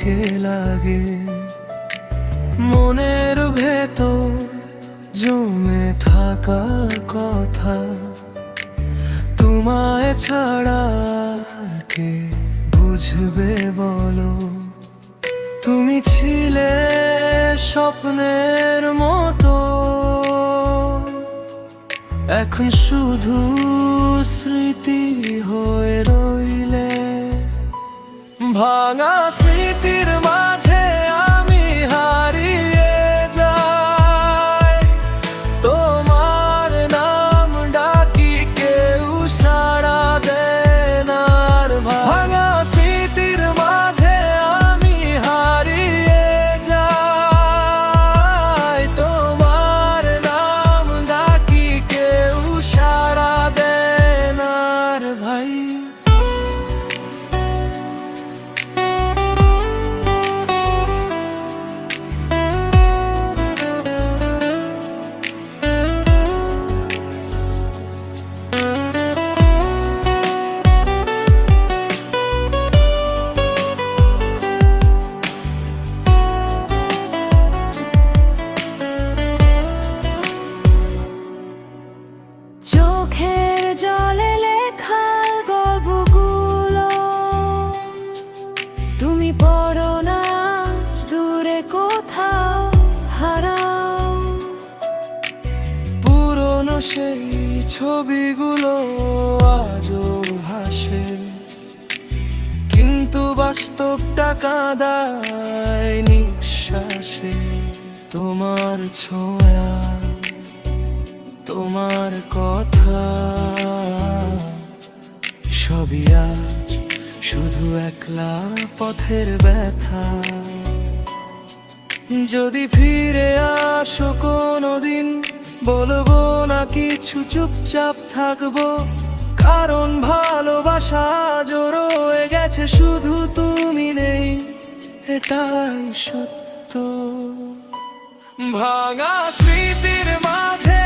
বুকে লাগে। মনের ভেতর জমে থাকা কথা তোমায় ছাড়া কে বুঝবে বলো। তুমি ছিলে স্বপ্নের মতো, এখন শুধু স্মৃতি হয়ে রইলে। ভাঙা স্মৃতির মাঝে আমি হারিয়ে যাই, তোমার নাম ডাকি কেউ সাড়া দেয় না। ভাঙা স্মৃতির মাঝে আমি হারিয়ে যাই, তোমার নাম ডাকি কেউ সাড়া দেয় না ভাই। চোখের জলে লেখা গল্পগুলো তুমি পড়ো না, আজ দূরে কোথাও হারাও। পুরনো সেই ছবিগুলো আজও ভাসে, কিন্তু বাস্তবটা কাঁদায় নিঃশ্বাসে। তোমার ছোঁয়া, তোমার কথা সবই আজ শুধু একলা পথের ব্যথা। যদি ফিরে আসো কোনোদিন, বলবো না কিছু, চুপচাপ থাকবো, কারণ ভালোবাসা রয়ে গেছে, শুধু তুমি নেই, এটাই সত্য। ভাঙা স্মৃতির মাঝে